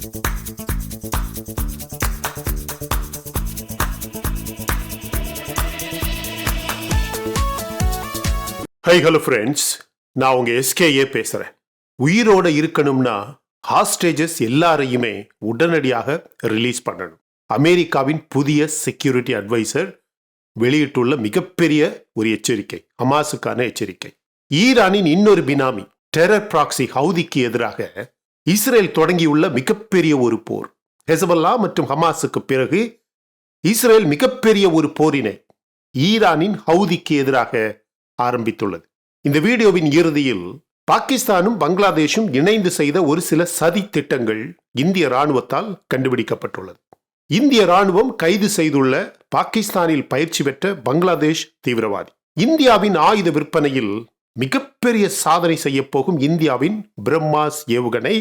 High hello friends, நான் உங்க SKA பேசுறேன். உயிரோட இருக்கணும்னா ஹாஸ்டேஜஸ் எல்லாரையுமே உடனடியாக ரிலீஸ் பண்ணணும். அமெரிக்காவின் புதிய செக்யூரிட்டி அட்வைசர் வெளியிட்டுள்ள மிகப்பெரிய ஒரு எச்சரிக்கை, ஹமாஸுக்கான எச்சரிக்கை. ஈரானின் இன்னொரு பினாமி டெரர் ப்ராக்சி ஹவுதிக்கு எதிராக இஸ்ரேல் தொடங்கியுள்ள மிகப்பெரிய ஒரு போர். ஹெஸ்பல்லா மற்றும் ஹமாஸுக்கு பிறகு இஸ்ரேல் மிகப்பெரிய ஒரு போரினை ஈரானின் ஹவுதிக்கு எதிராக ஆரம்பித்துள்ளது. இந்த வீடியோவின் இறுதியில் பாகிஸ்தானும் பங்களாதேஷும் இணைந்து செய்த ஒரு சில சதி திட்டங்கள் இந்திய ராணுவத்தால் கண்டுபிடிக்கப்பட்டுள்ளது. இந்திய ராணுவம் கைது செய்துள்ள பாகிஸ்தானில் பயிற்சி பெற்ற பங்களாதேஷ் தீவிரவாதி. இந்தியாவின் ஆயுத விற்பனையில் மிகப்பெரிய சாதனை செய்ய போகும் இந்தியாவின் பிரம்மாஸ் ஏவுகணை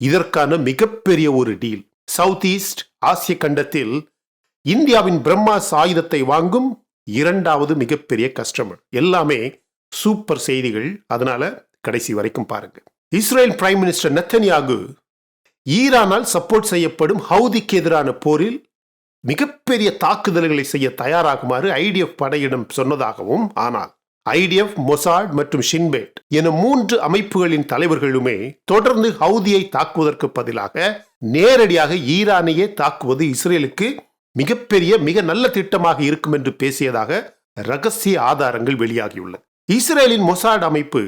இதற்கான மிகப்பெரிய ஒரு டீல். சவுத் ஈஸ்ட் ஆசிய கண்டத்தில் இந்தியாவின் பிரம்மாஸ் ஆயுதத்தை வாங்கும் இரண்டாவது மிகப்பெரிய கஸ்டமர். எல்லாமே சூப்பர் செய்திகள், அதனால கடைசி வரைக்கும் பாருங்க. இஸ்ரேல் பிரைம் மினிஸ்டர் நெத்தன்யாகு ஈரானால் சப்போர்ட் செய்யப்படும் ஹவுதிக்கு எதிரான போரில் மிகப்பெரிய தாக்குதல்களை செய்ய தயாராகுமாறு ஐடிஎஃப் படையிடம் சொன்னதாகவும், ஆனால் ஐடிஎஃப், மொசாட் மற்றும் ஷின்பேட் என 3 அமைப்புகளின் தலைவர்களுமே தொடர்ந்து ஹவுதியை தாக்குவதற்கு பதிலாக நேரடியாக ஈரானையே தாக்குவது இஸ்ரேலுக்கு மிகப்பெரிய மிக நல்ல திட்டமாக இருக்கும் என்று பேசியதாக ரகசிய ஆதாரங்கள் வெளியாகியுள்ளது. இஸ்ரேலின் மொசாட் அமைப்பு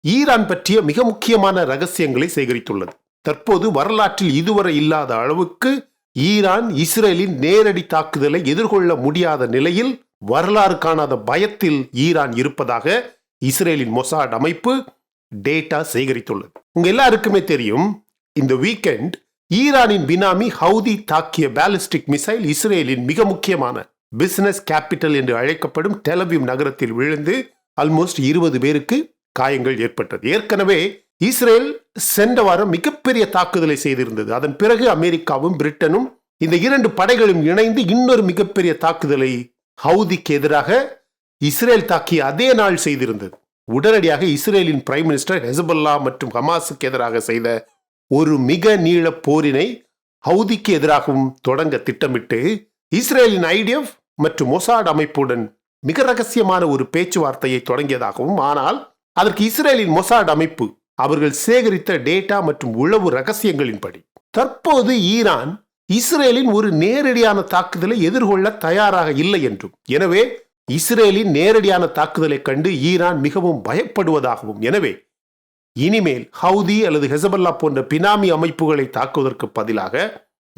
ஈரான் பற்றிய மிக முக்கியமான ரகசியங்களை சேகரித்துள்ளது. தற்போது வரலாற்றில் இதுவரை இல்லாத அளவுக்கு ஈரான் இஸ்ரேலின் நேரடி தாக்குதலை எதிர்கொள்ள முடியாத நிலையில் வரலாறு காணாத பயத்தில் ஈரான் இருப்பதாக இஸ்ரேலின் மொசாட் அமைப்பு டேட்டா சேகரித்துள்ளது. உங்க எல்லாருக்குமே தெரியும், இந்த வீக்கெண்ட் ஈரானின் பினாமி ஹவுதி தாக்கிய பாலிஸ்டிக் மிசைல் இஸ்ரேலின் மிக முக்கியமான பிசினஸ் கேபிட்டல் என்று அழைக்கப்படும் டெல்-அவிவ் நகரத்தில் விழுந்து ஆல்மோஸ்ட் 20 பேருக்கு காயங்கள் ஏற்பட்டது. ஏற்கனவே இஸ்ரேல் சென்ற வாரம் மிகப்பெரிய தாக்குதலை செய்திருந்தது. அதன் பிறகு அமெரிக்காவும் பிரிட்டனும் இந்த 2 படைகளும் இணைந்து இன்னொரு மிகப்பெரிய தாக்குதலை ஹவுதிக்கு எதிராக இஸ்ரேல் தாக்கிய அதே நாள் செய்திருந்தது. உடனடியாக இஸ்ரேலின் பிரைம் மினிஸ்டர் ஹெஸ்பல்லா மற்றும் ஹமாஸுக்கு எதிராக செய்த ஒரு மிக நீள போரினை ஹவுதிக்கு எதிராகவும் தொடங்க திட்டமிட்டு இஸ்ரேலின் ஐடிஎஃப் மற்றும் மொசாட் அமைப்புடன் மிக ரகசியமான ஒரு பேச்சுவார்த்தையை தொடங்கியதாகவும், ஆனால் அதற்கு இஸ்ரேலின் மொசாட் அமைப்பு அவர்கள் சேகரித்த டேட்டா மற்றும் உளவு ரகசியங்களின்படி தற்போது ஈரான் இஸ்ரேலின் ஒரு நேரடியான தாக்குதலை எதிர்கொள்ள தயாராக இல்லை என்றும், எனவே இஸ்ரேலின் நேரடியான தாக்குதலை கண்டு ஈரான் மிகவும் பயப்படுவதாகவும், எனவே இனிமேல் ஹவுதி அல்லது ஹெஸ்பல்லா போன்ற பினாமி அமைப்புகளை தாக்குவதற்கு பதிலாக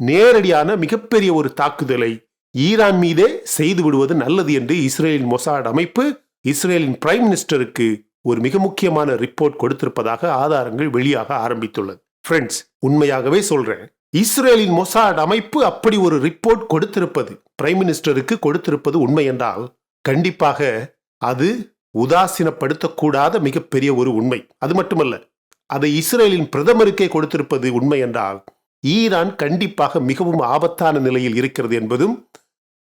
நேரடியான மிகப்பெரிய ஒரு தாக்குதலை ஈரான் மீதே செய்து விடுவது நல்லது என்று இஸ்ரேலின் மொசாட் அமைப்பு இஸ்ரேலின் பிரைம் மினிஸ்டருக்கு ஒரு மிக முக்கியமான ரிப்போர்ட் கொடுத்திருப்பதாக ஆதாரங்கள் வெளியாக ஆரம்பித்துள்ளது. ஃப்ரெண்ட்ஸ், உண்மையாகவே சொல்றேன், இஸ்ரேலின் மொசாட் அமைப்பு அப்படி ஒரு ரிப்போர்ட் கொடுத்திருப்பது, பிரைம் மினிஸ்டருக்கு கொடுத்திருப்பது உண்மை என்றால் கண்டிப்பாக அது உதாசீனப்படுத்தக்கூடாத மிகப்பெரிய ஒரு உண்மை. அது மட்டுமல்ல, அதை இஸ்ரேலின் பிரதமருக்கே கொடுத்திருப்பது உண்மை என்றால் ஈரான் கண்டிப்பாக மிகவும் ஆபத்தான நிலையில் இருக்கிறது என்பதும்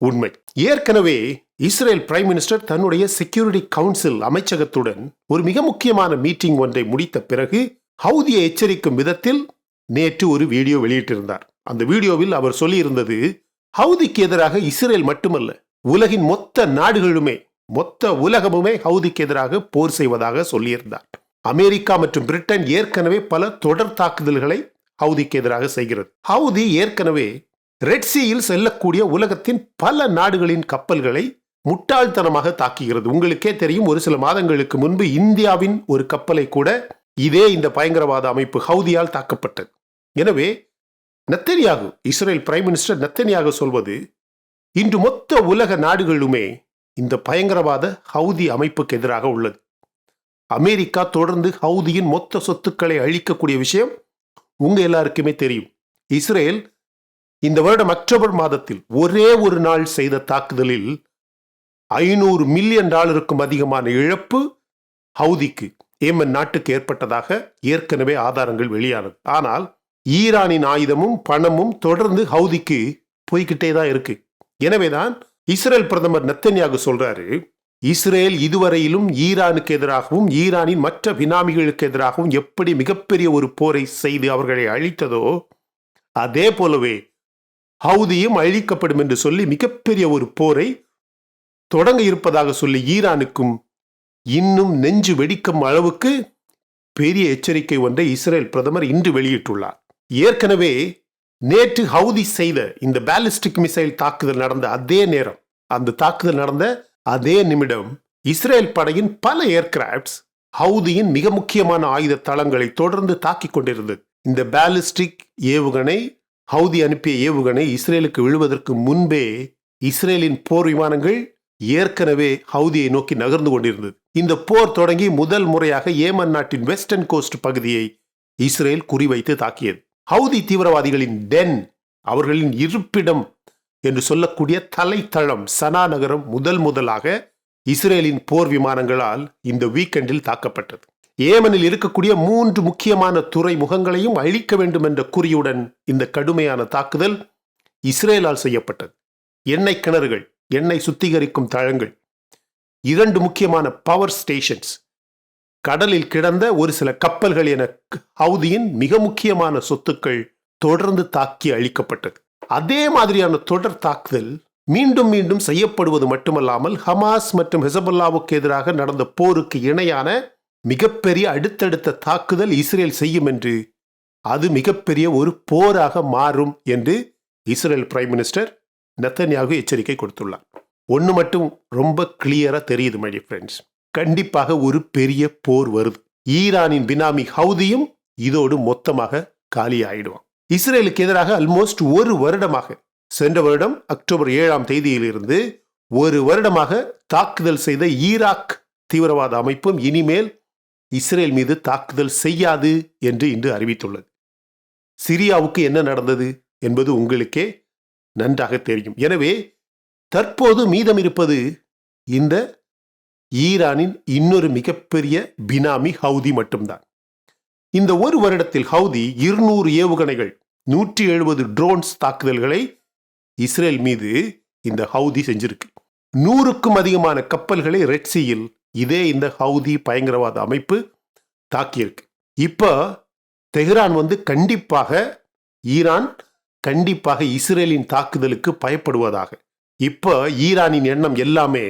உண்மை. ஏற்கனவே இஸ்ரேல் பிரைம் மினிஸ்டர் தன்னுடைய செக்யூரிட்டி கவுன்சில் அமைச்சகத்துடன் ஒரு மிக முக்கியமான மீட்டிங் ஒன்றை முடித்த பிறகு ஹவுதியை எச்சரிக்கும் விதத்தில் நேற்று ஒரு வீடியோ வெளியிட்டிருந்தார். அந்த வீடியோவில் அவர் சொல்லியிருந்தது, ஹவுதிக்கு எதிராக இஸ்ரேல் மட்டுமல்ல, உலகின் மொத்த நாடுகளுமே, மொத்த உலகமுமே ஹவுதிக்கு எதிராக போர் செய்வதாக சொல்லியிருந்தார். அமெரிக்கா மற்றும் பிரிட்டன் ஏற்கனவே பல தொடர் தாக்குதல்களை ஹவுதிக்கு எதிராக செய்கிறது. ஹவுதி ஏற்கனவே ரெட் சீயில் செல்லக்கூடிய உலகத்தின் பல நாடுகளின் கப்பல்களை முட்டாள்தனமாக தாக்குகிறது. உங்களுக்கே தெரியும், ஒரு சில மாதங்களுக்கு முன்பு இந்தியாவின் ஒரு கப்பலை கூட இதே இந்த பயங்கரவாத அமைப்பு ஹவுதியால் தாக்கப்பட்டது. எனவே Netanyahu, Israel prime minister Netanyahu சொல்வது, இன்று மொத்த உலக நாடுகளுமே இந்த பயங்கரவாத ஹவுதி அமைப்புக்கு எதிராக உள்ளது. அமெரிக்கா தொடர்ந்து ஹவுதியின் மொத்த சொத்துக்களை அழிக்கக்கூடிய விஷயம் உங்க எல்லாருக்குமே தெரியும். இஸ்ரேல் இந்த வருடம் அக்டோபர் மாதத்தில் ஒரே ஒரு நாள் செய்த தாக்குதலில் $500 மில்லியன் அதிகமான இழப்பு ஹவுதிக்கு, ஏமன் நாட்டுக்கு ஏற்பட்டதாக ஏற்கனவே ஆதாரங்கள் வெளியானது. ஆனால் ஈரானின் ஆயுதமும் பணமும் தொடர்ந்து ஹவுதிக்கு போய்கிட்டே தான் இருக்கு. எனவேதான் இஸ்ரேல் பிரதமர் நெத்தன்யாகு சொல்றாரு, இஸ்ரேல் இதுவரையிலும் ஈரானுக்கு எதிராகவும் ஈரானின் மற்ற பினாமிகளுக்கு எதிராகவும் எப்படி மிகப்பெரிய ஒரு போரை செய்து அவர்களை அழித்ததோ, அதே போலவே ஹவுதியும் அழிக்கப்படும் என்று சொல்லி மிகப்பெரிய ஒரு போரை தொடங்க இருப்பதாக சொல்லி ஈரானுக்கும் இன்னும் நெஞ்சு வெடிக்கும் அளவுக்கு பெரிய எச்சரிக்கை ஒன்றை இஸ்ரேல் பிரதமர் இன்று வெளியிட்டுள்ளார். ஏற்கனவே நேற்று ஹவுதி செய்த இந்த பாலிஸ்டிக் மிசைல் தாக்குதல் நடந்த அதே நேரம், அந்த தாக்குதல் நடந்த அதே நிமிடம் இஸ்ரேல் படையின் பல ஏர்கிராப்ட்ஸ் ஹவுதியின் மிக முக்கியமான ஆயுத தளங்களை தொடர்ந்து தாக்கிக் கொண்டிருந்தது. இந்த பாலிஸ்டிக் ஏவுகணை, ஹவுதி அனுப்பிய ஏவுகணை இஸ்ரேலுக்கு விழுவதற்கு முன்பே இஸ்ரேலின் போர் விமானங்கள் ஏற்கனவே ஹவுதியை நோக்கி நகர்ந்து கொண்டிருந்தது. இந்த போர் தொடங்கி முதல் முறையாக ஏமன் நாட்டின் வெஸ்டர்ன் கோஸ்ட் பகுதியை இஸ்ரேல் குறிவைத்து தாக்கியது. ஹவுதி தீவிரவாதிகளின் டென், அவர்களின் இருப்பிடம் என்று சொல்லக்கூடிய தலைத்தளம் சனா நகரம் முதலாக இஸ்ரேலின் போர் விமானங்களால் இந்த வீக்கெண்டில் தாக்கப்பட்டது. ஏமனில் இருக்கக்கூடிய 3 முக்கியமான துறைமுகங்களையும் அழிக்க வேண்டும் என்ற குறியுடன் இந்த கடுமையான தாக்குதல் இஸ்ரேலால் செய்யப்பட்டது. எண்ணெய் கிணறுகள், எண்ணெய் சுத்திகரிக்கும் தளங்கள், 2 முக்கியமான பவர் ஸ்டேஷன்ஸ், கடலில் கிடந்த ஒரு சில கப்பல்கள் என ஹவுதியின் மிக முக்கியமான சொத்துக்கள் தொடர்ந்து தாக்கி அழிக்கப்பட்டது. அதே மாதிரியான தொடர் தாக்குதல் மீண்டும் மீண்டும் செய்யப்படுவது மட்டுமல்லாமல் ஹமாஸ் மற்றும் ஹெசபல்லாவுக்கு எதிராக நடந்த போருக்கு இணையான மிகப்பெரிய அடுத்தடுத்த தாக்குதல் இஸ்ரேல் செய்யும் என்று, அது மிகப்பெரிய ஒரு போராக மாறும் என்று இஸ்ரேல் பிரைம் மினிஸ்டர் நெத்தன்யாகு எச்சரிக்கை கொடுத்துள்ளார். ஒன்று மட்டும் ரொம்ப கிளியரா தெரியுது மை டியர் ஃப்ரெண்ட்ஸ், கண்டிப்பாக ஒரு பெரிய போர் வருது. ஈரானின் பினாமி ஹவுதியும் இதோடு மொத்தமாக காலி ஆயிடுவான். இஸ்ரேலுக்கு எதிராக ஆல்மோஸ்ட் ஒரு வருடமாக, சென்ற வருடம் அக்டோபர் 7ஆம் தேதியிலிருந்து ஒரு வருடமாக தாக்குதல் செய்த ஈராக் தீவிரவாத அமைப்பும் இனிமேல் இஸ்ரேல் மீது தாக்குதல் செய்யாது என்று இன்று அறிவித்துள்ளது. சிரியாவுக்கு என்ன நடந்தது என்பது உங்களுக்கே நன்றாக தெரியும். எனவே தற்போது மீதம் இருப்பது இந்த ஈரானின் இன்னொரு மிகப்பெரிய பினாமி ஹவுதி மட்டும்தான். இந்த ஒரு வருடத்தில் ஹவுதி 200 ஏவுகணைகள், 170 ட்ரோன்ஸ் தாக்குதல்களை இஸ்ரேல் மீது இந்த ஹவுதி செஞ்சிருக்கு. 100க்கும் அதிகமான கப்பல்களை ரெட்சியில் இதே இந்த ஹவுதி பயங்கரவாத அமைப்பு தாக்கியிருக்கு. இப்ப தெஹ்ரான் ஈரான் கண்டிப்பாக இஸ்ரேலின் தாக்குதலுக்கு பயப்படுவதாக, இப்ப ஈரானின் எண்ணம் எல்லாமே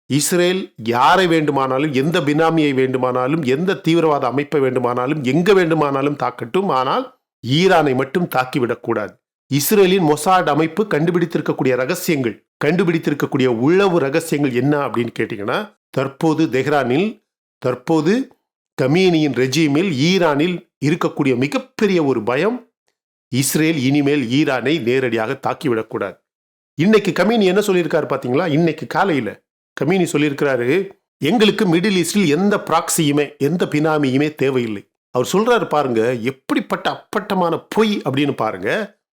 இஸ்ரேல் யாரை வேண்டுமானாலும், எந்த பினாமியை வேண்டுமானாலும், எந்த தீவிரவாத அமைப்பை வேண்டுமானாலும், எங்க வேண்டுமானாலும் தாக்கட்டும், ஆனால் ஈரானை மட்டும் தாக்கிவிடக்கூடாது. இஸ்ரேலின் மொசாட் அமைப்பு கண்டுபிடித்திருக்கக்கூடிய ரகசியங்கள், கண்டுபிடித்திருக்கக்கூடிய உளவு ரகசியங்கள் என்ன அப்படின்னு கேட்டீங்கன்னா, தற்போது கமீனியின் ரெஜிமில் ஈரானில் இருக்கக்கூடிய மிகப்பெரிய ஒரு பயம், இஸ்ரேல் இனிமேல் ஈரானை நேரடியாக தாக்கிவிடக்கூடாது. இன்னைக்கு கமீனி என்ன சொல்லியிருக்காரு பாத்தீங்களா? இன்னைக்கு காலையில கமீனி சொல்லியிருக்கிறாரு, எங்களுக்கு மிடில் ஈஸ்டில் எந்த ப்ராக்சியுமே, எந்த பினாமியுமே தேவையில்லை. அவர் சொல்றாரு பாருங்க, எப்படிப்பட்ட அப்பட்டமான பொய் அப்படின்னு பாருங்க.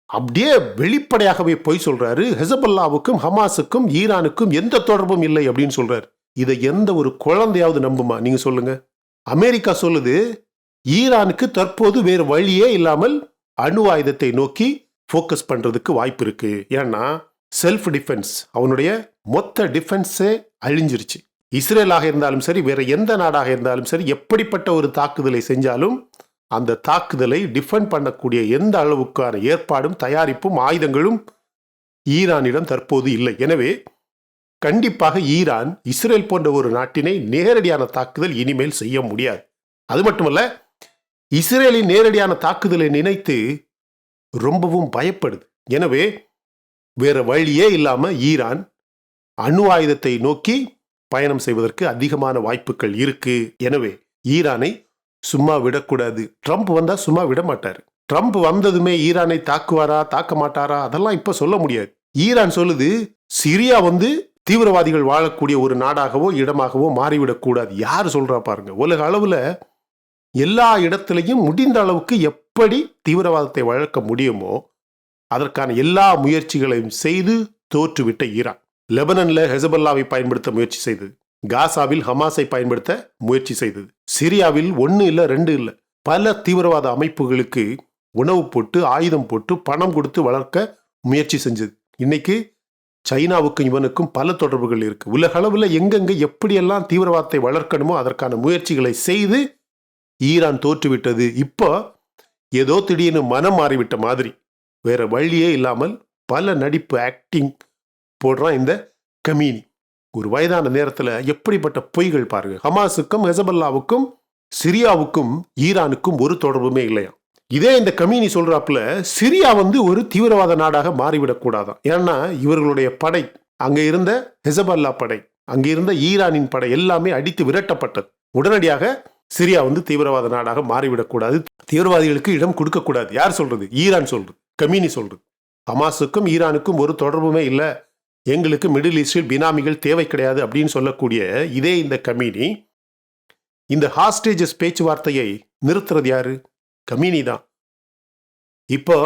அப்படியே வெளிப்படையாகவே பொய் சொல்றாரு. ஹெசபல்லாவுக்கும் ஹமாஸுக்கும் ஈரானுக்கும் எந்த தொடர்பும் இல்லை அப்படின்னு சொல்றாரு. இதை எந்த ஒரு குழந்தையாவது நம்புமா? நீங்க சொல்லுங்க. அமெரிக்கா சொல்லுது, ஈரானுக்கு தற்போது வேறு வழியே இல்லாமல் அணு ஆயுதத்தை நோக்கி போக்கஸ் பண்றதுக்கு வாய்ப்பு இருக்கு. ஏன்னா செல்ஃப் டிஃபென்ஸ், அவனுடைய மொத்த டிஃபென்ஸே அழிஞ்சிருச்சு. இஸ்ரேலாக இருந்தாலும் சரி, வேற எந்த நாடாக இருந்தாலும் சரி, எப்படிப்பட்ட ஒரு தாக்குதலை செஞ்சாலும் அந்த தாக்குதலை டிஃபெண்ட் பண்ணக்கூடிய எந்த அளவுக்கான ஏற்பாடும், தயாரிப்பும், ஆயுதங்களும் ஈரானிடம் தற்போது இல்லை. எனவே கண்டிப்பாக ஈரான் இஸ்ரேல் போன்ற ஒரு நாட்டினை நேரடியான தாக்குதல் இனிமேல் செய்ய முடியாது. அது மட்டுமல்ல, இஸ்ரேலின் நேரடியான தாக்குதலை நினைத்து ரொம்பவும் பயப்படுது. எனவே வேற வழியே இல்லாம ஈரான் அணு ஆயுதத்தை நோக்கி பயணம் செய்வதற்கு அதிகமான வாய்ப்புகள் இருக்கு. எனவே ஈரானை சும்மா விடக்கூடாது. ட்ரம்ப் வந்தா சும்மா விட மாட்டாரு. ட்ரம்ப் வந்ததுமே ஈரானை தாக்குவாரா தாக்க மாட்டாரா அதெல்லாம் இப்ப சொல்ல முடியாது. ஈரான் சொல்லுது, சிரியா தீவிரவாதிகள் வாழக்கூடிய ஒரு நாடாகவோ இடமாகவோ மாறிவிடக்கூடாது. யார் சொல்றா பாருங்க. உலக அளவுல எல்லா இடத்திலையும் முடிந்த அளவுக்கு எப்படி தீவிரவாதத்தை வளர்க்க முடியுமோ அதற்கான எல்லா முயற்சிகளையும் செய்து தோற்றுவிட்ட ஈரான் லெபனன்ல ஹெசபல்லாவை பயன்படுத்த முயற்சி செய்தது. காசாவில் ஹமாஸை பயன்படுத்த முயற்சி செய்தது. சிரியாவில் 1 இல்ல 2 இல்ல பல தீவிரவாத அமைப்புகளுக்கு உணவு போட்டு, ஆயுதம் போட்டு, பணம் கொடுத்து வளர்க்க முயற்சி செஞ்சது. இன்னைக்கு சைனாவுக்கும் இவனுக்கும் பல தொடர்புகள் இருக்கு. உலக அளவில் எங்கெங்க எப்படியெல்லாம் தீவிரவாதத்தை வளர்க்கணுமோ அதற்கான முயற்சிகளை செய்து ஈரான் தோற்றுவிட்டது. இப்போ ஏதோ திடீர்னு மனம் மாறிவிட்ட மாதிரி வேற வழியே இல்லாமல் பல நடிப்பு ஆக்டிங் போடுறான் இந்த கமீனி. ஒரு வயதான நேரத்தில் எப்படிப்பட்ட பொய்கள் பாருங்க. ஹமாஸுக்கும் ஹெசபல்லாவுக்கும் சிரியாவுக்கும் ஈரானுக்கும் ஒரு தொடர்புமே இல்லையா. இதே இந்த கமீனி சொல்றாப்புல சிரியா ஒரு தீவிரவாத நாடாக மாறிவிடக்கூடாதான். ஏன்னா இவர்களுடைய படை, அங்க இருந்த ஹெசபல்லா படை, அங்க இருந்த ஈரானின் படை எல்லாமே அடித்து விரட்டப்பட்டது. உடனடியாக சிரியா தீவிரவாத நாடாக மாறிவிடக்கூடாது, தீவிரவாதிகளுக்கு இடம் கொடுக்க கூடாது. யார் சொல்றது? ஈரான் சொல்றது, கமீனி சொல்றது. ஹமாஸுக்கும் ஈரானுக்கும் ஒரு தொடர்புமே இல்லை, எங்களுக்கு மிடில் ஈஸ்டில் பினாமிகள் தேவை கிடையாது அப்படின்னு சொல்லக்கூடிய இதே இந்த கமீனி இந்த ஹாஸ்டேஜஸ் பேச்சுவார்த்தையை நிறுத்துறது யாரு? கமீனி தான். இப்போ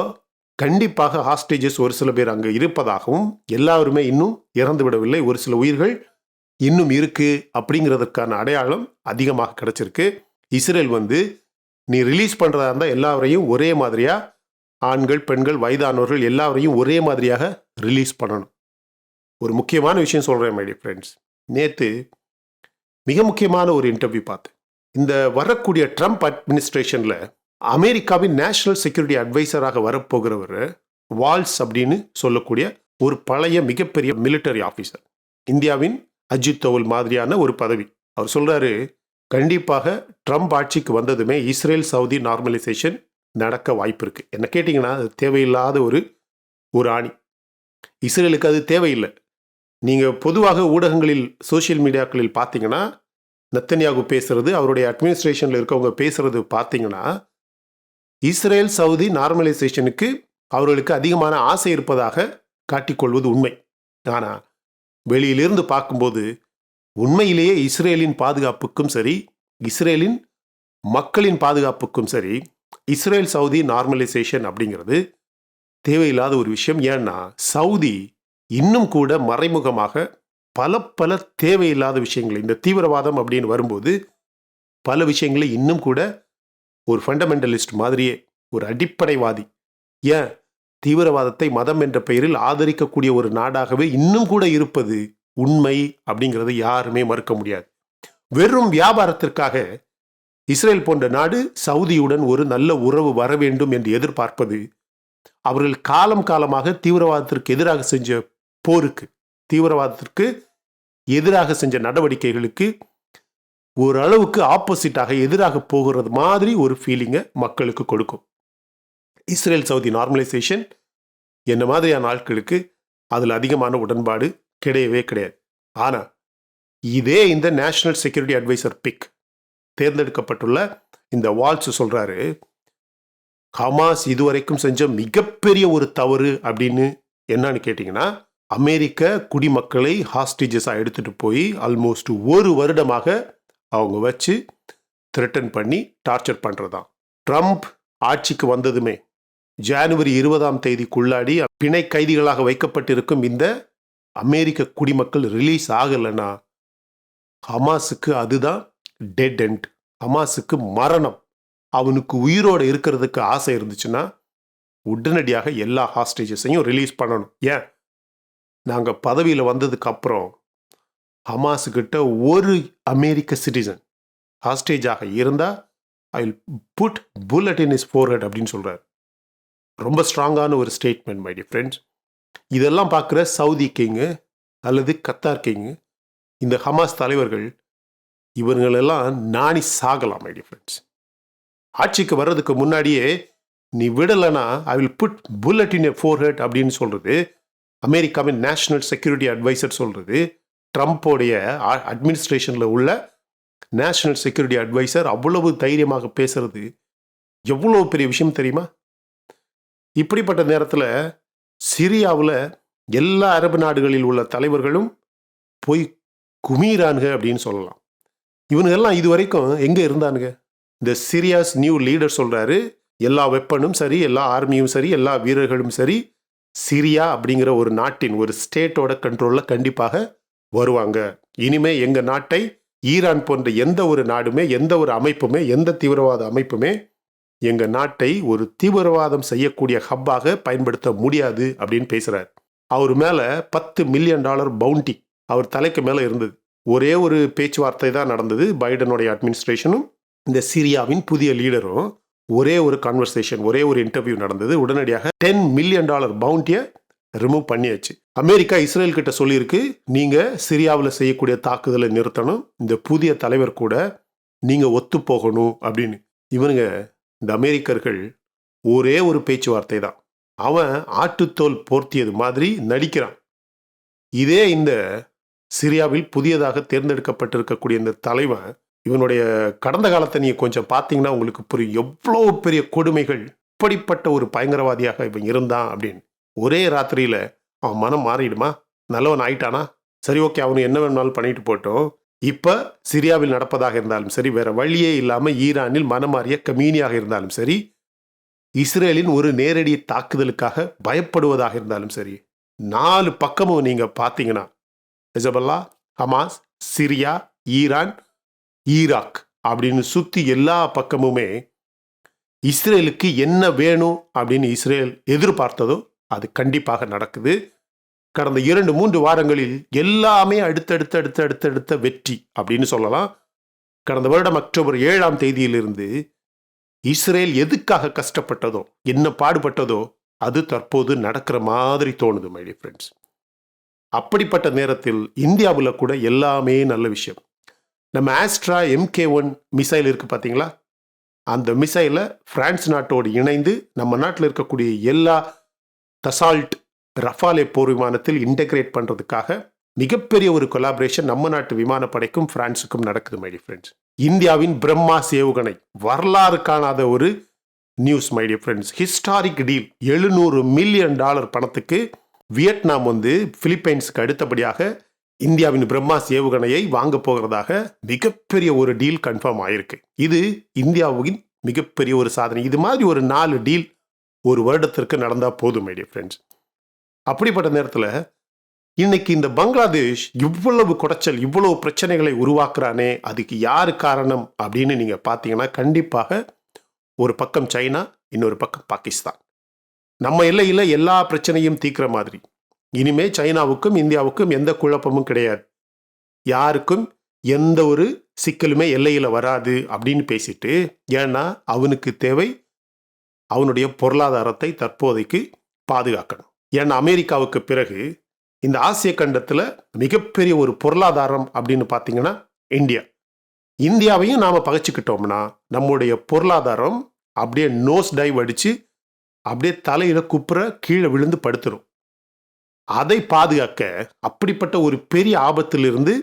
கண்டிப்பாக ஹாஸ்டேஜஸ் ஒரு சில பேர் அங்கே இருப்பதாகவும், எல்லாருமே இன்னும் இறந்து விடவில்லை, ஒரு சில உயிர்கள் இன்னும் இருக்கு அப்படிங்கிறதுக்கான அடையாளம் அதிகமாக கிடைச்சிருக்கு. இஸ்ரேல் நீ ரிலீஸ் பண்றதா இருந்தால் எல்லாரையும் ஒரே மாதிரியா, ஆண்கள் பெண்கள் வயதானவர்கள் எல்லாரையும் ஒரே மாதிரியாக ரிலீஸ் பண்ணணும். ஒரு முக்கியமான விஷயம் சொல்றேன் மை டியர் ஃப்ரெண்ட்ஸ். நேற்று மிக முக்கியமான ஒரு இன்டர்வியூ பார்த்தேன். இந்த வரக்கூடிய ட்ரம்ப் அட்மினிஸ்ட்ரேஷன்ல அமெரிக்காவின் நேஷனல் செக்யூரிட்டி அட்வைசராக வரப்போகிறவர் வால்ஸ் அப்படின்னு சொல்லக்கூடிய ஒரு பழைய மிகப்பெரிய மிலிட்டரி ஆஃபீஸர், இந்தியாவின் அஜித் தோவல் மாதிரியான ஒரு பதவி. அவர் சொல்றாரு, கண்டிப்பாக ட்ரம்ப் ஆட்சிக்கு வந்ததுமே இஸ்ரேல் சவுதி நார்மலைசேஷன் நடக்க வாய்ப்பு இருக்கு. என்ன கேட்டிங்கன்னா அது தேவையில்லாத ஒரு ஆணி. இஸ்ரேலுக்கு அது தேவையில்லை. நீங்கள் பொதுவாக ஊடகங்களில் சோசியல் மீடியாக்களில் பார்த்தீங்கன்னா நெத்தன்யாகு பேசுறது, அவருடைய அட்மினிஸ்ட்ரேஷனில் இருக்கவங்க பேசுறது பார்த்தீங்கன்னா இஸ்ரேல் சவுதி நார்மலைசேஷனுக்கு அவர்களுக்கு அதிகமான ஆசை இருப்பதாக காட்டிக்கொள்வது உண்மை. ஆனால் வெளியிலிருந்து பார்க்கும்போது உண்மையிலேயே இஸ்ரேலின் பாதுகாப்புக்கும் சரி, இஸ்ரேலின் மக்களின் பாதுகாப்புக்கும் சரி, இஸ்ரேல் சவுதி நார்மலைசேஷன் அப்படிங்கிறது தேவையில்லாத ஒரு விஷயம். ஏன்னா சவுதி இன்னும் கூட மறைமுகமாக பல தேவையில்லாத விஷயங்களை, இந்த தீவிரவாதம் அப்படின்னு வரும்போது பல விஷயங்களை இன்னும் கூட ஒரு ஃபண்டமெண்டலிஸ்ட் மாதிரியே, ஒரு அடிப்படைவாதி, ஏன் தீவிரவாதத்தை மதம் என்ற பெயரில் ஆதரிக்கக்கூடிய ஒரு நாடாகவே இன்னும் கூட இருப்பது உண்மை அப்படிங்கிறது யாருமே மறுக்க முடியாது. வெறும் வியாபாரத்திற்காக இஸ்ரேல் போன்ற நாடு சவுதியுடன் ஒரு நல்ல உறவு வர வேண்டும் என்று எதிர்பார்ப்பது அவர்கள் காலம் காலமாக தீவிரவாதத்திற்கு எதிராக செஞ்ச போருக்கு, தீவிரவாதத்திற்கு எதிராக செஞ்ச நடவடிக்கைகளுக்கு ஓரளவுக்கு ஆப்போசிட்டாக எதிராக போகிறது மாதிரி ஒரு ஃபீலிங்கை மக்களுக்கு கொடுக்கும். இஸ்ரேல் சவுதி நார்மலைசேஷன் என்ன மாதிரியான ஆட்களுக்கு அதில் அதிகமான உடன்பாடு கிடையவே கிடையாது. ஆனால் இதே இந்த நேஷனல் செக்யூரிட்டி அட்வைசர் பிக் தேர்ந்தெடுக்கப்பட்டுள்ள இந்த வால்ஸ் சொல்றாரு, ஹமாஸ் இதுவரைக்கும் செஞ்ச மிகப்பெரிய ஒரு தவறு அப்படின்னு என்னன்னு கேட்டிங்கன்னா, அமெரிக்க குடிமக்களை ஹாஸ்டேஜஸாக எடுத்துட்டு போய் ஆல்மோஸ்ட் ஒரு வருடமாக அவங்க வச்சு த்ரெட்டன் பண்ணி டார்ச்சர் பண்ணுறதான். ட்ரம்ப் ஆட்சிக்கு வந்ததுமே ஜனவரி 20 பிணை கைதிகளாக வைக்கப்பட்டிருக்கும் இந்த அமெரிக்க குடிமக்கள் ரிலீஸ் ஆகலைன்னா ஹமாஸுக்கு அதுதான் டெட் எண்ட், ஹமாஸுக்கு மரணம். அவனுக்கு உயிரோடு இருக்கிறதுக்கு ஆசை இருந்துச்சுன்னா உடனடியாக எல்லா ஹாஸ்டேஜஸையும் ரிலீஸ் பண்ணணும். ஏன், நாங்கள் பதவியில் வந்ததுக்கு அப்புறம் ஹமாஸுக்கிட்ட ஒரு அமெரிக்க சிட்டிசன் ஹாஸ்டேஜாக இருந்தால் I will put bullet in his forehead அப்படின்னு சொல்கிறார். ரொம்ப ஸ்ட்ராங்கான ஒரு ஸ்டேட்மெண்ட் மை டியர் ஃப்ரெண்ட்ஸ். இதெல்லாம் பார்க்குற சவுதி கிங்கு அல்லது கத்தார் கிங்கு, இந்த ஹமாஸ் தலைவர்கள், இவங்களெல்லாம் நாணி சாகலாம் மை டியர் ஃப்ரெண்ட்ஸ். ஆட்சிக்கு வர்றதுக்கு முன்னாடியே நீ விடலைன்னா I will put bullet in a forehead அப்படின்னு சொல்கிறது அமெரிக்காவின் நேஷனல் செக்யூரிட்டி அட்வைசர் சொல்கிறது. ட்ரம்ப்போடைய அட்மினிஸ்ட்ரேஷனில் உள்ள நேஷனல் செக்யூரிட்டி அட்வைசர் அவ்வளவு தைரியமாக பேசுறது எவ்வளோ பெரிய விஷயம் தெரியுமா? இப்படிப்பட்ட நேரத்தில் சிரியாவில் எல்லா அரபு நாடுகளில் உள்ள தலைவர்களும் போய் குமீரானுங்க அப்படின்னு சொல்லலாம். இவனுங்கெல்லாம் இது வரைக்கும் எங்கே இருந்தானுங்க? இந்த சிரியாஸ் நியூ லீடர் சொல்கிறாரு, எல்லா வெப்பனும் சரி, எல்லா ஆர்மியும் சரி, எல்லா வீரர்களும் சரி, சிரியா அப்படிங்கிற ஒரு நாட்டின் ஒரு ஸ்டேட்டோட கண்ட்ரோலில் கண்டிப்பாக வருவாங்க. இனிமே எங்கள் நாட்டை ஈரான் போன்ற எந்த ஒரு நாடுமே, எந்த ஒரு அமைப்புமே, எந்த தீவிரவாத அமைப்புமே எங்கள் நாட்டை ஒரு தீவிரவாதம் செய்யக்கூடிய ஹப்பாக பயன்படுத்த முடியாது அப்படின்னு பேசுகிறார். அவர் மேலே $10 மில்லியன் பவுண்டி அவர் தலைக்கு மேலே இருந்தது. ஒரே ஒரு பேச்சுவார்த்தை தான் நடந்தது. பைடனுடைய அட்மினிஸ்ட்ரேஷனும் இந்த சிரியாவின் புதிய லீடரும் ஒரே ஒரு கான்வர்சேஷன், ஒரே ஒரு இன்டர்வியூ நடந்தது. உடனடியாக $10 மில்லியன் பவுண்டியை ரிமூவ் பண்ணியாச்சு. அமெரிக்கா இஸ்ரேல் கிட்ட சொல்லியிருக்கு, நீங்க சிரியாவில் செய்யக்கூடிய தாக்குதலை நிறுத்தணும், இந்த புதிய தலைவர் கூட நீங்க ஒத்து போகணும் அப்படின்னு. இவனுங்க இந்த அமெரிக்கர்கள் ஒரே ஒரு பேச்சுவார்த்தை தான், அவன் ஆட்டுத்தோல் போர்த்தியது மாதிரி நடிக்கிறான். இதே இந்த சிரியாவில் புதியதாக தேர்ந்தெடுக்கப்பட்டிருக்கக்கூடிய இந்த தலைவன், இவனுடைய கடந்த காலத்தை நீங்க கொஞ்சம் பார்த்தீங்கன்னா உங்களுக்கு புரியும், எவ்வளோ பெரிய கொடுமைகள், இப்படிப்பட்ட ஒரு பயங்கரவாதியாக இவன் இருந்தான் அப்படின்னு. ஒரே ராத்திரியில அவன் மனம் மாறிடுமா? நல்லவன் ஆயிட்டானா? சரி, ஓகே, அவனு என்ன வேணும்னாலும் பண்ணிட்டு போட்டோம். இப்ப சிரியாவில் நடப்பதாக இருந்தாலும் சரி, வேற வழியே இல்லாம ஈரானில் மனமாறிய கமீனியாக இருந்தாலும் சரி, இஸ்ரேலின் ஒரு நேரடி தாக்குதலுக்காக பயப்படுவதாக இருந்தாலும் சரி, 4 பக்கமும் நீங்க பார்த்தீங்கன்னா Hezbollah, Hamas, Syria, Iran, Iraq அப்படின்னு சுத்தி எல்லா பக்கமுமே இஸ்ரேலுக்கு என்ன வேணும் அப்படின்னு இஸ்ரேல் எதிர்பார்த்ததோ அது கண்டிப்பாக நடக்குது. கடந்த 2-3 வாரங்களில் எல்லாமே அடுத்தடுத்த வெற்றி அப்படின்னு சொல்லலாம். கடந்த வருடம் அக்டோபர் 7ஆம் தேதியிலிருந்து இஸ்ரேல் எதுக்காக கஷ்டப்பட்டதோ, என்ன பாடுபட்டதோ, அது தற்போது நடக்கிற மாதிரி தோணுது மை டியர் ஃப்ரெண்ட்ஸ். அப்படிப்பட்ட நேரத்தில் இந்தியாவில் கூட எல்லாமே நல்ல விஷயம். நம்ம ஆஸ்ட்ரா MK1 மிசைல் இருக்கு பார்த்தீங்களா, அந்த மிசைலை பிரான்ஸ் நாட்டோடு இணைந்து நம்ம நாட்டில் இருக்கக்கூடிய எல்லா தசால்ட் ரஃபாலே போர் விமானத்தில் இன்டெகிரேட் பண்ணுறதுக்காக மிகப்பெரிய ஒரு கொலாபரேஷன் நம்ம நாட்டு விமானப்படைக்கும் பிரான்ஸுக்கும் நடக்குது மை டியர் ஃப்ரெண்ட்ஸ். இந்தியாவின் பிரம்மாஸ் ஏவுகணை, வரலாறு காணாத ஒரு news my dear friends. Historic deal, $700 million பணத்துக்கு வியட்நாம் பிலிப்பைன்ஸுக்கு அடுத்தபடியாக இந்தியாவின் பிரம்மாஸ் ஏவுகணையை வாங்க போகிறதாக மிகப்பெரிய ஒரு டீல் கன்ஃபார்ம் ஆயிருக்கு. இது இந்தியாவின் மிகப்பெரிய ஒரு சாதனை. இது மாதிரி ஒரு 4 டீல் ஒரு வருடத்திற்கு நடந்தா போதும் மை டியர் ஃப்ரெண்ட்ஸ். அப்படிப்பட்ட நேரத்தில் இன்னைக்கு இந்த பங்களாதேஷ் இவ்வளவு குடைச்சல், இவ்வளவு பிரச்சனைகளை உருவாக்குறானே, அதுக்கு யாரு காரணம் அப்படின்னு நீங்க பார்த்தீங்கன்னா கண்டிப்பாக ஒரு பக்கம் சைனா, இன்னொரு பக்கம் பாகிஸ்தான். நம்ம எல்லையில் எல்லா பிரச்சனையும் தீர்க்கிற மாதிரி இனிமே சைனாவுக்கும் இந்தியாவுக்கும் எந்த குழப்பமும் கிடையாது, யாருக்கும் எந்த ஒரு சிக்கலுமே எல்லையில் வராது அப்படின்னு பேசிட்டு, ஏன்னா அவனுக்கு தேவை அவனுடைய பொருளாதாரத்தை தற்போதைக்கு பாதுகாக்கணும். ஏன்னா அமெரிக்காவுக்கு பிறகு இந்த ஆசிய கண்டத்தில் மிகப்பெரிய ஒரு பொருளாதாரம் அப்படின்னு பார்த்தீங்கன்னா இந்தியாவையும் நாம் பகைச்சிக்கிட்டோம்னா நம்முடைய பொருளாதாரம் அப்படியே நோஸ் டைவ் அடித்து அப்படியே தலையில் குப்புற கீழே விழுந்து படுத்துரும். அதை பாதுகாக்க, அப்படிப்பட்ட ஒரு பெரிய ஆபத்திலிருந்து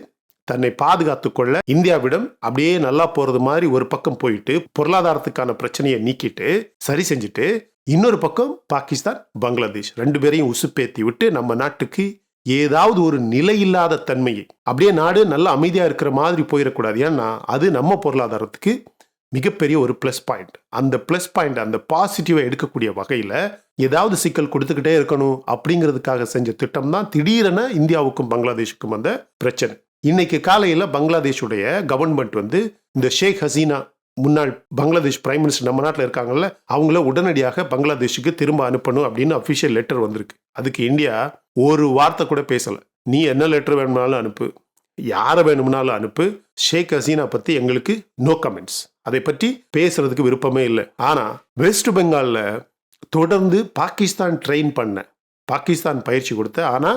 தன்னை பாதுகாத்து கொள்ள இந்தியாவிடம் அப்படியே நல்லா போறது மாதிரி ஒரு பக்கம் போயிட்டு பொருளாதாரத்துக்கான பிரச்சனையை நீக்கிட்டு சரி செஞ்சுட்டு, இன்னொரு பக்கம் பாகிஸ்தான், பங்களாதேஷ் 2 பேரையும் உசுப்பேத்தி விட்டு நம்ம நாட்டுக்கு ஏதாவது ஒரு நிலையில்லாத தன்மையை, அப்படியே நாடு நல்லா அமைதியா இருக்கிற மாதிரி போயிடக்கூடாது. ஏன்னா அது நம்ம பொருளாதாரத்துக்கு மிகப்பெரிய ஒரு பிளஸ் பாயிண்ட். அந்த பிளஸ் பாயிண்ட், அந்த பாசிட்டிவை எடுக்கக்கூடிய வகையில ஏதாவது சிக்கல் கொடுத்துக்கிட்டே இருக்கணும் அப்படிங்கிறதுக்காக செஞ்ச திட்டம் தான் திடீரென இந்தியாவுக்கும் பங்களாதேஷுக்கும் அந்த பிரச்சனை. இன்னைக்கு காலையில பங்களாதேஷுடைய கவர்மெண்ட் இந்த ஷேக் ஹசீனா, முன்னாள் பங்களாதேஷ் பிரைம் மினிஸ்டர் நம்ம நாட்டில் இருக்காங்கல்ல, அவங்கள உடனடியாக பங்களாதேஷுக்கு திரும்ப அனுப்பணும் அப்படின்னு அஃபிஷியல் லெட்டர் வந்திருக்கு. அதுக்கு இந்தியா ஒரு வார்த்தை கூட பேசல. நீ என்ன லெட்டர் வேணும்னாலும் அனுப்பு, யாரை வேணும்னாலும் அனுப்பு, ஷேக் ஹசீனா பத்தி எங்களுக்கு நோ கமெண்ட்ஸ், அதை பற்றி பேசுறதுக்கு விருப்பமே இல்லை. ஆனா வெஸ்ட் பெங்கால்ல தொடர்ந்து பாகிஸ்தான் பயிற்சி கொடுத்த, ஆனா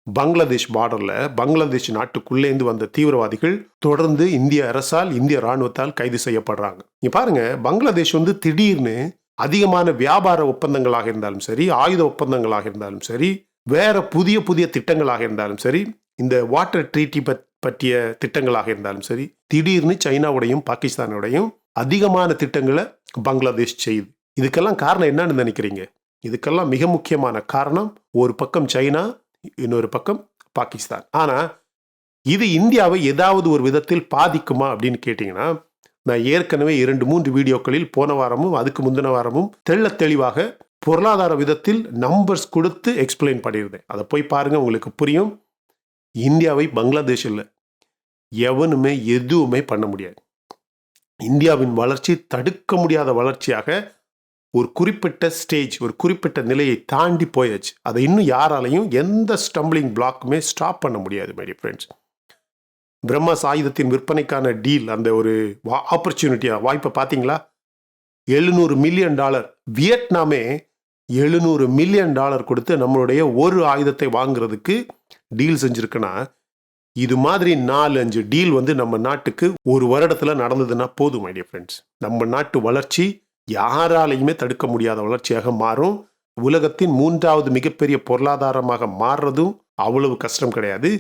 பங்களாதேஷ் பார்டர்ல பங்களாதேஷ் நாட்டுக்குள்ளேந்து வந்த தீவிரவாதிகள் தொடர்ந்து இந்திய அரசால், இந்திய ராணுவத்தால் கைது செய்யப்படுறாங்க. நீ பாருங்க, பங்களாதேஷ் திடீர்னு அதிகமான வியாபார ஒப்பந்தங்களாக இருந்தாலும் சரி, ஆயுத ஒப்பந்தங்களாக இருந்தாலும் சரி, வேற புதிய புதிய திட்டங்களாக இருந்தாலும் சரி, இந்த வாட்டர் ட்ரீட்டி பற்றிய திட்டங்களாக இருந்தாலும் சரி, திடீர்னு சைனாவுடையும் பாகிஸ்தானுடையும் அதிகமான திட்டங்களை பங்களாதேஷ் செய்யுது. இதுக்கெல்லாம் காரணம் என்னன்னு நினைக்கிறீங்க? இதுக்கெல்லாம் மிக முக்கியமான காரணம் ஒரு பக்கம் சைனா, இன்னொரு பக்கம் பாகிஸ்தான். ஆனா இது இந்தியாவை ஏதாவது ஒரு விதத்தில் பாதிக்குமா அப்படின்னு கேட்டீங்கன்னா, நான் ஏற்கனவே 2-3 வீடியோக்களில் போன வாரமும் அதுக்கு முந்தின வாரமும் தெளிவாக பொருளாதார விதத்தில் நம்பர்ஸ் கொடுத்து எக்ஸ்பிளைன் பண்ணியிருந்தேன். அதை போய் பாருங்க, உங்களுக்கு புரியும். இந்தியாவை பங்களாதேஷில் எவனுமே எதுவுமே பண்ண முடியாது. இந்தியாவின் வளர்ச்சி தடுக்க முடியாத வளர்ச்சியாக ஒரு குறிப்பிட்ட ஸ்டேஜ், ஒரு குறிப்பிட்ட நிலையை தாண்டி போயாச்சு. அதை இன்னும் யாராலையும் எந்த ஸ்டம்பிளிங் பிளாக்குமே ஸ்டாப் பண்ண முடியாது மை டியர் ஃப்ரெண்ட்ஸ். பிரம்மாஸ் ஆயுதத்தின் விற்பனைக்கான டீல், அந்த ஒரு ஆப்பர்ச்சுனிட்டியா, வாய்ப்பை பார்த்தீங்களா? $700 மில்லியன். வியட்நாமே $700 மில்லியன் கொடுத்து நம்மளுடைய ஒரு ஆயுதத்தை வாங்குறதுக்கு டீல் செஞ்சிருக்குன்னா, இது மாதிரி 4-5 டீல் நம்ம நாட்டுக்கு ஒரு வருடத்துல நடந்ததுன்னா போதும் மை டியர் ஃப்ரெண்ட்ஸ். நம்ம நாட்டு வளர்ச்சி யாராலையுமே தடுக்க முடியாத வளர்ச்சியாக மாறும். உலகத்தின் 3வது மிகப்பெரிய பொருளாதாரமாக மாறுறதும் அவ்வளவு கஷ்டம் கிடையாது.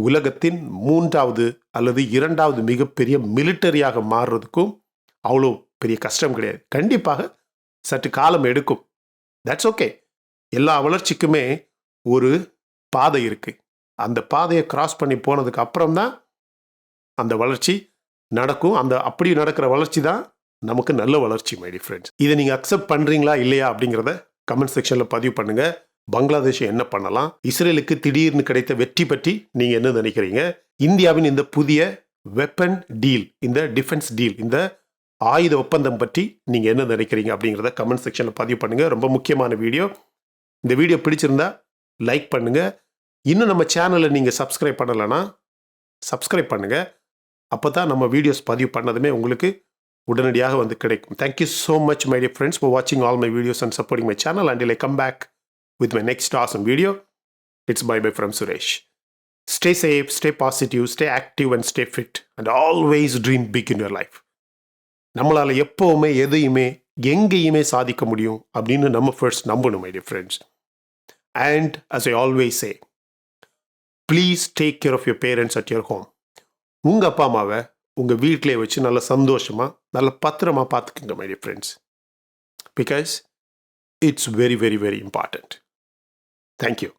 உலகத்தின் 3வது அல்லது 2வது மிகப்பெரிய மிலிட்டரியாக மாறுறதுக்கும் அவ்வளோ பெரிய கஷ்டம் கிடையாது. கண்டிப்பாக சற்று காலம் எடுக்கும். That's okay. எல்லா வளர்ச்சிக்குமே ஒரு பாதை இருக்கு. அந்த பாதையை கிராஸ் பண்ணி போனதுக்கு அப்புறம் தான் அந்த வளர்ச்சி நடக்கும். அந்த அப்படி நடக்கிற வளர்ச்சி தான் நமக்கு நல்ல வளர்ச்சி மை டியர் ஃப்ரெண்ட்ஸ். இதை நீங்கள் அக்செப்ட் பண்ணுறீங்களா இல்லையா அப்படிங்கிறத கமெண்ட் செக்ஷனில் பதிவு பண்ணுங்க. பங்களாதேஷை என்ன பண்ணலாம், இஸ்ரேலுக்கு திடீர்னு கிடைத்த வெற்றி பற்றி நீங்கள் என்ன நினைக்கிறீங்க, இந்தியாவின் இந்த புதிய வெப்பன் டீல், இந்த டிஃபென்ஸ் டீல், இந்த ஆயுத ஒப்பந்தம் பற்றி நீங்கள் என்ன நினைக்கிறீங்க அப்படிங்கிறத கமெண்ட் செக்ஷனில் பதிவு பண்ணுங்கள். ரொம்ப முக்கியமான வீடியோ. இந்த வீடியோ பிடிச்சிருந்தா லைக் பண்ணுங்கள். இன்னும் நம்ம சேனலை நீங்கள் சப்ஸ்கிரைப் பண்ணலைன்னா சப்ஸ்கிரைப் பண்ணுங்கள். அப்போ தான் நம்ம வீடியோஸ் பதிவு பண்ணதுமே உங்களுக்கு உடனடியாக கிடைக்கும். Thank you so much my dear friends for வாட்சிங் all my videos and supporting my channel. Until I come back with my next awesome video, it's bye from Suresh. Stay safe, stay positive, stay active and stay fit and always dream big in your life. நம்மளால் எப்போவுமே எதையுமே எங்கேயுமே சாதிக்க முடியும் அப்படின்னு நம்ம first நம்பணும் my dear friends. And as I always say, please take care of your parents at your home. உங்கள் அப்பா அம்மாவை உங்கள் வீட்டிலே வச்சு நல்ல சந்தோஷமாக நல்ல பத்திரமா பார்த்துக்குங்க my dear friends. Because it's very very very important. Thank you.